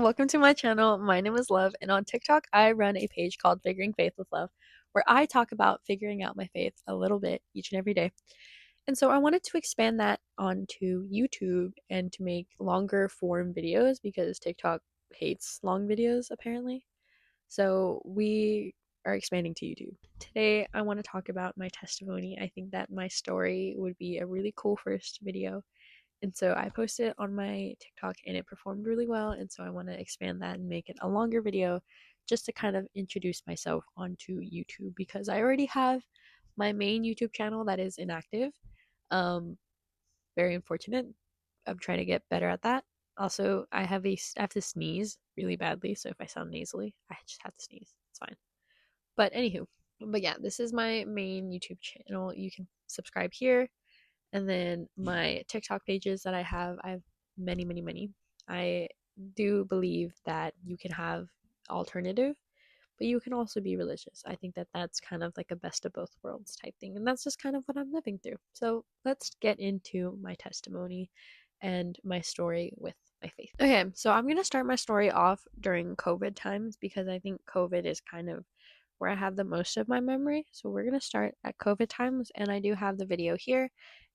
welcome to my channel. My name is Love, and on TikTok, I run a page called Figuring Faith with Love, where I talk about figuring out my faith a little bit each and every day. And so I wanted to expand that onto YouTube and to make longer form videos because TikTok hates long videos apparently. So we are expanding to YouTube. Today, I want to talk about my testimony. I think that my story would be a really cool first video, and so I posted it on my TikTok and it performed really well. And so I want to expand that and make it a longer video just to kind of introduce myself onto YouTube because I already have my main YouTube channel that is inactive. Um, Very unfortunate. I'm trying to get better at that. Also, I have to sneeze really badly, so if I sound nasally, I just have to sneeze. It's fine. But anywho, but yeah, this is my main YouTube channel. You can subscribe here, and then my TikTok pages that I have many, many, many. I do believe that you can have alternative, but you can also be religious. I think that that's kind of like a best of both worlds type thing, and that's just kind of what I'm living through. So let's get into my testimony and my story with my faith. Okay, so I'm gonna start my story off during COVID times because I think COVID is kind of where I have the most of my memory. So we're gonna start at COVID times, and I do have the video here,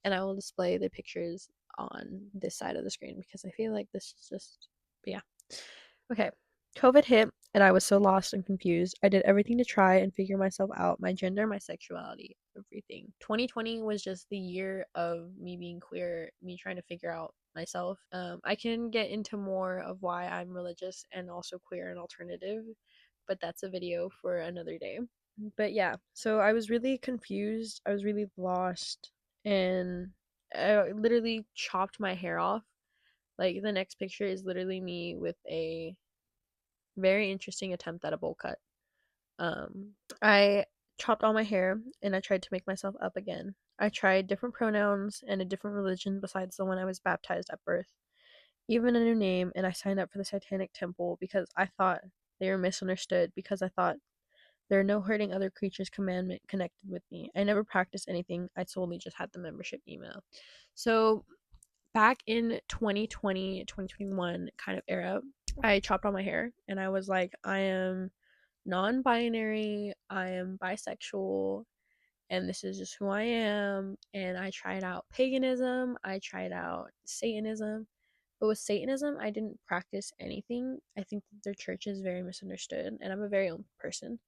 and I will display the pictures on this side of the screen because I feel like this is just, yeah. Okay, COVID hit, and I was so lost and confused. I did everything to try and figure myself out, my gender, my sexuality, everything. 2020 was just the year of me being queer, me trying to figure out myself. I can get into more of why I'm religious and also queer and alternative, but that's a video for another day. But yeah, so I was really confused. I was really lost, and I literally chopped my hair off. Like, the next picture is literally me with a very interesting attempt at a bowl cut. I chopped all my hair and I tried to make myself up again. I tried different pronouns and a different religion besides the one I was baptized at birth, even a new name, and I signed up for the Satanic Temple because I thought they were misunderstood, because I thought there are no hurting other creatures commandment connected with me. I never practiced anything. I solely just had the membership email. So back in 2020, 2021 kind of era, I chopped all my hair and I was like, I am non-binary, I am bisexual, and this is just who I am. And I tried out paganism, I tried out Satanism. But with Satanism, I didn't practice anything. I think that their church is very misunderstood, and I'm a very own person.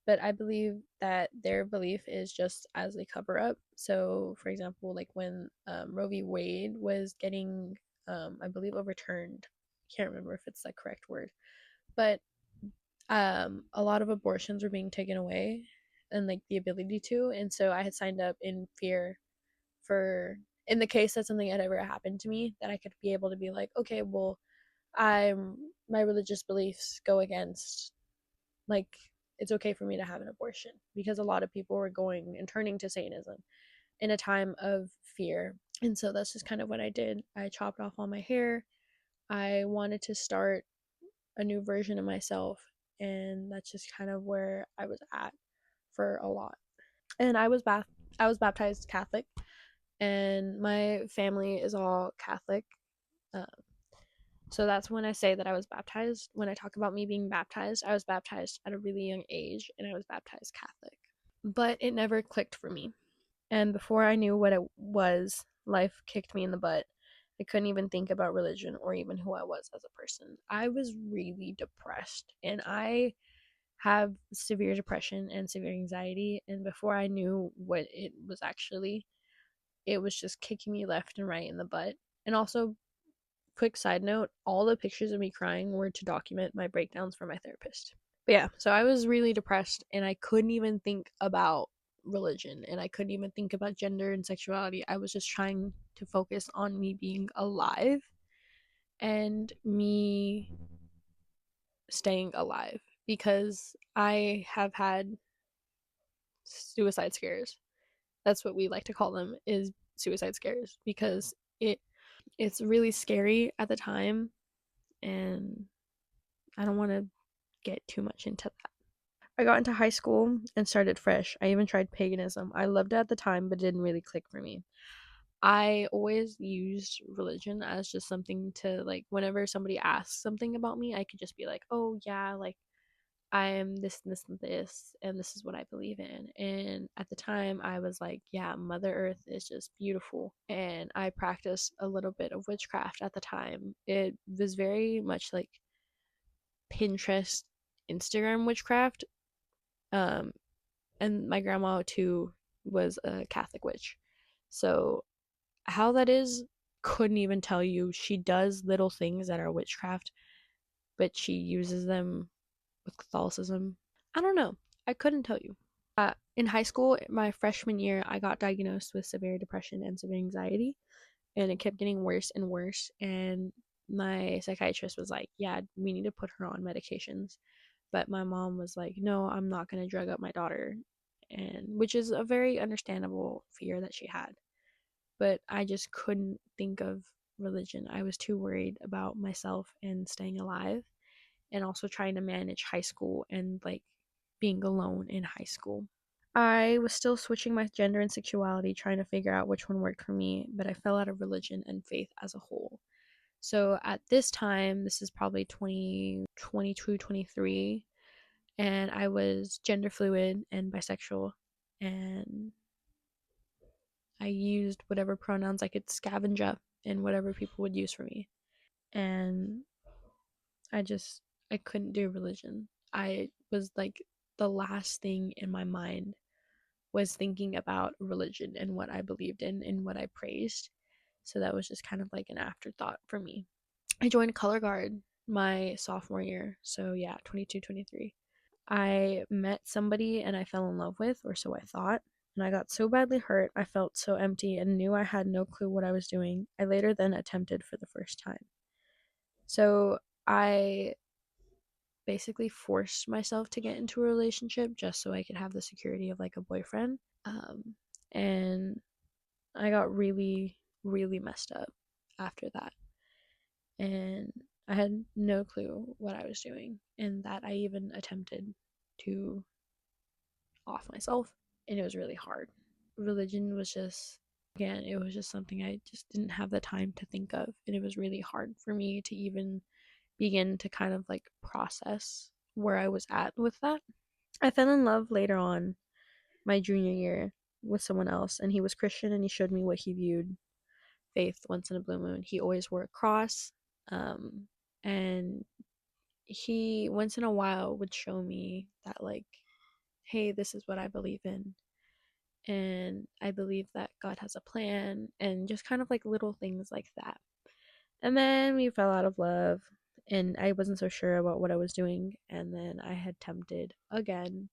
But I believe that their belief is just as a cover up. So, for example, like when Roe v. Wade was getting, I believe, overturned, I can't remember if it's the correct word, but a lot of abortions were being taken away and like the ability to. And so I had signed up in fear for, in the case that something had ever happened to me, that I could be able to be like, okay, well, my religious beliefs go against, like, it's okay for me to have an abortion, because a lot of people were going and turning to Satanism in a time of fear. And so that's just kind of what I did. I chopped off all my hair. I wanted to start a new version of myself, and that's just kind of where I was at for a lot. And I was baptized Catholic, and my family is all Catholic. Um, So that's when I say that I was baptized. When I talk about me being baptized, I was baptized at a really young age and I was baptized Catholic. But it never clicked for me. And before I knew what it was, life kicked me in the butt. I couldn't even think about religion or even who I was as a person. I was really depressed, and I have severe depression and severe anxiety. And before I knew what it was actually, it was just kicking me left and right in the butt. And also, quick side note, all the pictures of me crying were to document my breakdowns for my therapist. But yeah, so I was really depressed and I couldn't even think about religion and I couldn't even think about gender and sexuality. I was just trying to focus on me being alive and me staying alive, because I have had suicide scares. That's what we like to call them, is suicide scares, because it's really scary at the time, and I don't want to get too much into that. I got into high school and started fresh. I even tried paganism. I loved it at the time, but it didn't really click for me. I always used religion as just something to, like, whenever somebody asks something about me, I could just be like, "Oh, yeah, like, I am this and this and this, and this is what I believe in." And at the time, I was like, "Yeah, Mother Earth is just beautiful." And I practiced a little bit of witchcraft at the time. It was very much like Pinterest, Instagram witchcraft. Um, and my grandma, too, was a Catholic witch. So how that is, couldn't even tell you. She does little things that are witchcraft, but she uses them with Catholicism. I don't know. I couldn't tell you. In high school, my freshman year, I got diagnosed with severe depression and severe anxiety, and it kept getting worse and worse. And my psychiatrist was like, "Yeah, we need to put her on medications." But my mom was like, "No, I'm not going to drug up my daughter." And which is a very understandable fear that she had. But I just couldn't think of religion. I was too worried about myself and staying alive, and also trying to manage high school and like being alone in high school. I was still switching my gender and sexuality, trying to figure out which one worked for me, but I fell out of religion and faith as a whole. So at this time, this is probably 2022, 23, and I was gender fluid and bisexual, and I used whatever pronouns I could scavenge up and whatever people would use for me. And I just, I couldn't do religion. I was like, the last thing in my mind was thinking about religion and what I believed in and what I praised. So that was just kind of like an afterthought for me. I joined Color Guard my sophomore year. So yeah, 22, 23. I met somebody and I fell in love with, or so I thought. And I got so badly hurt, I felt so empty and knew I had no clue what I was doing. I later then attempted for the first time. So I basically forced myself to get into a relationship just so I could have the security of like a boyfriend. And I got really, really messed up after that. And I had no clue what I was doing, and that I even attempted to off myself, and it was really hard. Religion was just, again, it was just something I just didn't have the time to think of, and it was really hard for me to even begin to kind of like process where I was at with that. I fell in love later on my junior year with someone else, and he was Christian, and he showed me what he viewed faith once in a blue moon. He always wore a cross, um, and he once in a while would show me that, like, hey, this is what I believe in, and I believe that God has a plan, and just kind of like little things like that. And then we fell out of love, and I wasn't so sure about what I was doing, and then I had tempted again,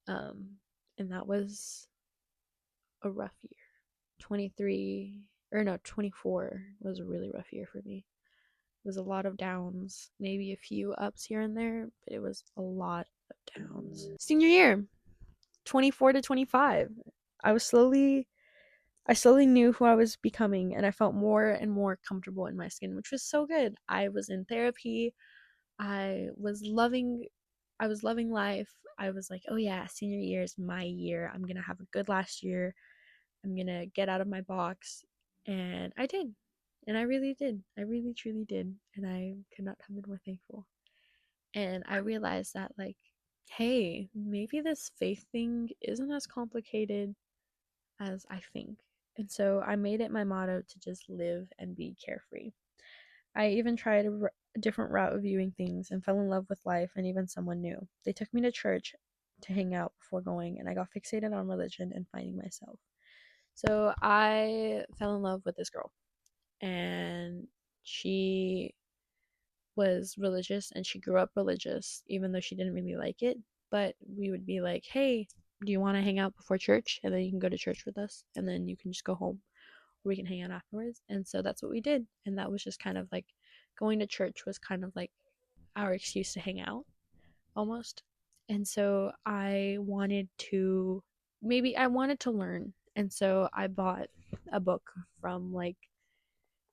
um, and that was a rough year. 23, or no, 24 was a really rough year for me. It was a lot of downs, maybe a few ups here and there, but it was a lot of downs. Senior year, 24 to 25. I was slowly I slowly knew who I was becoming, and I felt more and more comfortable in my skin, which was so good. I was in therapy. I was loving I was loving life. I was like, "Oh yeah, senior year is my year. I'm going to have a good last year. I'm going to get out of my box." And I did. And I really did. I really truly did. And I could not have been more thankful. And I realized that, like, hey, maybe this faith thing isn't as complicated as I think. And so I made it my motto to just live and be carefree. I even tried a different route of viewing things and fell in love with life and even someone new. They took me to church to hang out before going, and I got fixated on religion and finding myself. So I fell in love with this girl, and she was religious, and she grew up religious even though she didn't really like it. But we would be like, hey, do you want to hang out before church, and then you can go to church with us, and then you can just go home, or we can hang out afterwards. And so that's what we did, and that was just kind of like, going to church was kind of like our excuse to hang out almost. And so I wanted to learn, and so I bought a book from like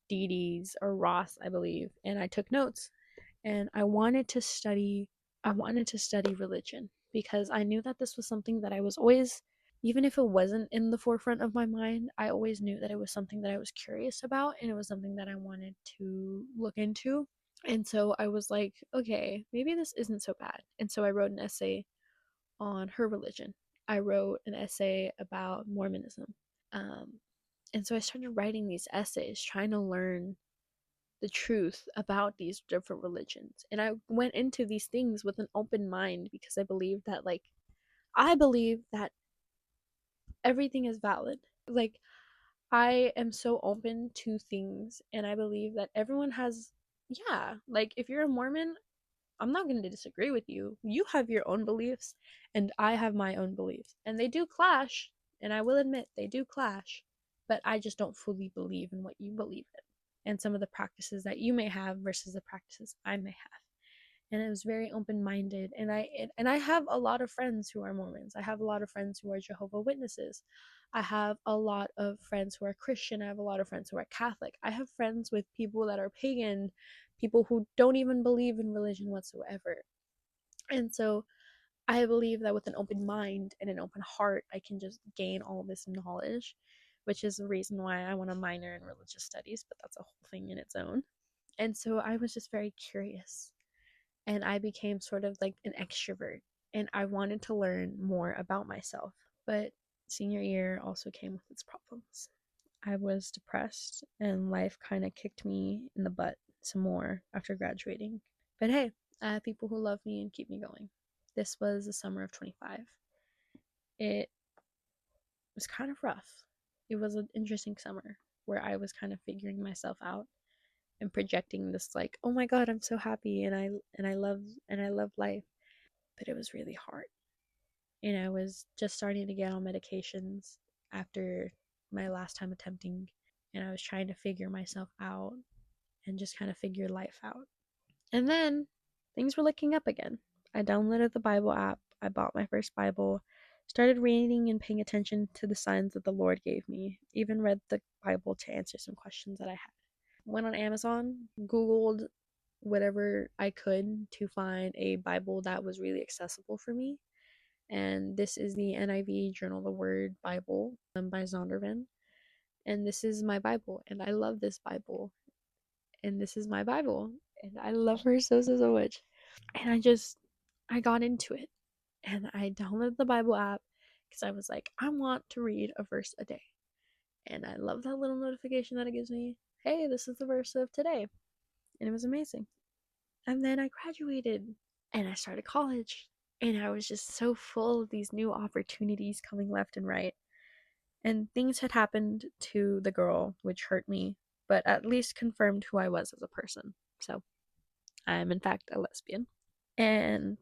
Dee Dee's or Ross, I believe, and I took notes, and I wanted to study religion because I knew that this was something that I was always even if it wasn't in the forefront of my mind, I always knew that it was something that I was curious about and it was something that I wanted to look into. And so I was like, okay, maybe this isn't so bad. And so I wrote an essay on her religion. I wrote an essay about Mormonism. Um, and so I started writing these essays trying to learn the truth about these different religions. And I went into these things with an open mind because I believe that everything is valid. Like, I am so open to things, and I believe that everyone has, yeah, like, if you're a Mormon, I'm not going to disagree with you. You have your own beliefs, and I have my own beliefs. And they do clash, and I will admit they do clash, but I just don't fully believe in what you believe in, and some of the practices that you may have versus the practices I may have. And it was very open-minded, and I have a lot of friends who are Mormons. I have a lot of friends who are Jehovah Witnesses. I have a lot of friends who are Christian. I have a lot of friends who are Catholic. I have friends with people that are pagan, people who don't even believe in religion whatsoever. And so I believe that with an open mind and an open heart, I can just gain all this knowledge, which is the reason why I want to minor in religious studies, but that's a whole thing in its own. And so I was just very curious, and I became sort of like an extrovert, and I wanted to learn more about myself. But senior year also came with its problems. I was depressed, and life kind of kicked me in the butt some more after graduating. But hey, I have people who love me and keep me going. This was the summer of 25. It was kind of rough. It was an interesting summer where I was kind of figuring myself out and projecting this, like, oh my god, I'm so happy, and I love life. But it was really hard. And I was just starting to get on medications after my last time attempting, and I was trying to figure myself out and just kind of figure life out. And then things were looking up again. I downloaded the Bible app, I bought my first Bible, started reading and paying attention to the signs that the Lord gave me, even read the Bible to answer some questions that I had. Went on Amazon, Googled whatever I could to find a Bible that was really accessible for me. And this is the NIV Journal of the Word Bible by Zondervan. And this is my Bible, and I love this Bible. And this is my Bible, and I love her so, so, so much. And I got into it, and I downloaded the Bible app because I was like, I want to read a verse a day. And I love that little notification that it gives me. Hey, this is the verse of today. And it was amazing. And then I graduated and I started college. And I was just so full of these new opportunities coming left and right. And things had happened to the girl, which hurt me, but at least confirmed who I was as a person. So I am, in fact, a lesbian. And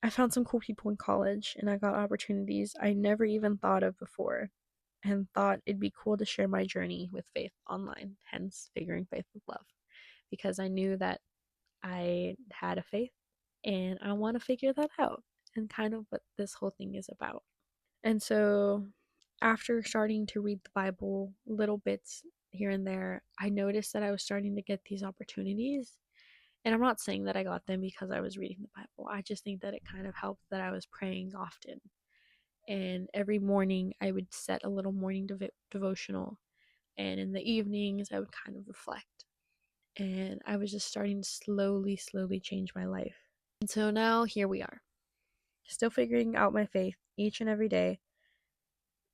I found some cool people in college, and I got opportunities I never even thought of before, and thought it'd be cool to share my journey with faith online, hence figuring faith with love, because I knew that I had a faith and I want to figure that out, and kind of what this whole thing is about. And so, after starting to read the Bible little bits here and there, I noticed that I was starting to get these opportunities. And I'm not saying that I got them because I was reading the Bible. I just think that it kind of helped that I was praying often. And every morning I would set a little morning devotional. And in the evenings I would kind of reflect. And I was just starting to slowly, slowly change my life. And so now here we are, still figuring out my faith each and every day.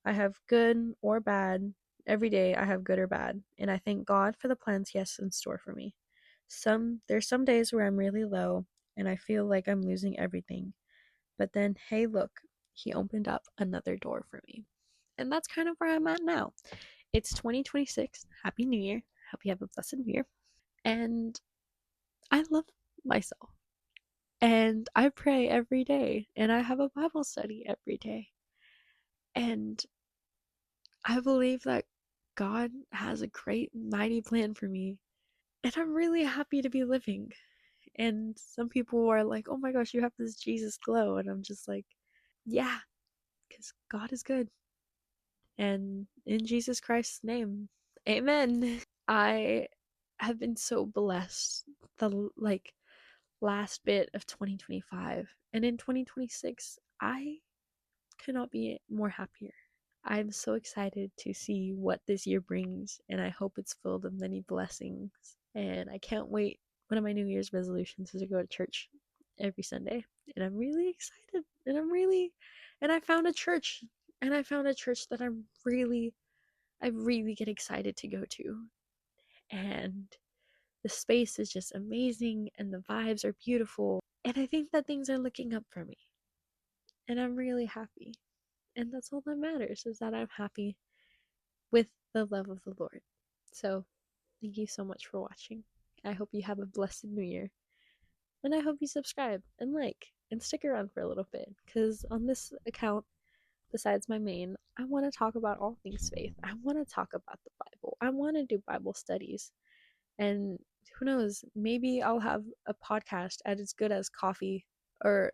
I have good or bad. Every day I have good or bad. And I thank God for the plans He has in store for me. There's some days where I'm really low and I feel like I'm losing everything. But then, hey, look, He opened up another door for me. And that's kind of where I'm at now. It's 2026. Happy New Year. Hope you have a blessed New Year. And I love myself. And I pray every day. And I have a Bible study every day. And I believe that God has a great, mighty plan for me. And I'm really happy to be living. And some people are like, oh my gosh, you have this Jesus glow. And I'm just like, yeah, because God is good. And in Jesus Christ's name, amen. I have been so blessed the last bit of 2025. And in 2026, I cannot be more happier. I'm so excited to see what this year brings, and I hope it's filled with many blessings. And I can't wait. One of my New Year's resolutions is to go to church every Sunday, and I'm really excited. And I found a church, that I really get excited to go to. And the space is just amazing, and the vibes are beautiful. And I think that things are looking up for me, and I'm really happy. And that's all that matters, is that I'm happy with the love of the Lord. So, thank you so much for watching. I hope you have a blessed new year. And I hope you subscribe and like and stick around for a little bit, because on this account, besides my main, I want to talk about all things faith. I want to talk about the Bible. I want to do Bible studies. And who knows, maybe I'll have a podcast as good as coffee or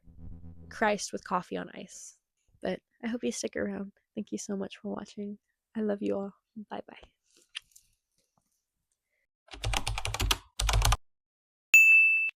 Christ with coffee on ice. But I hope you stick around. Thank you so much for watching. I love you all. Bye bye.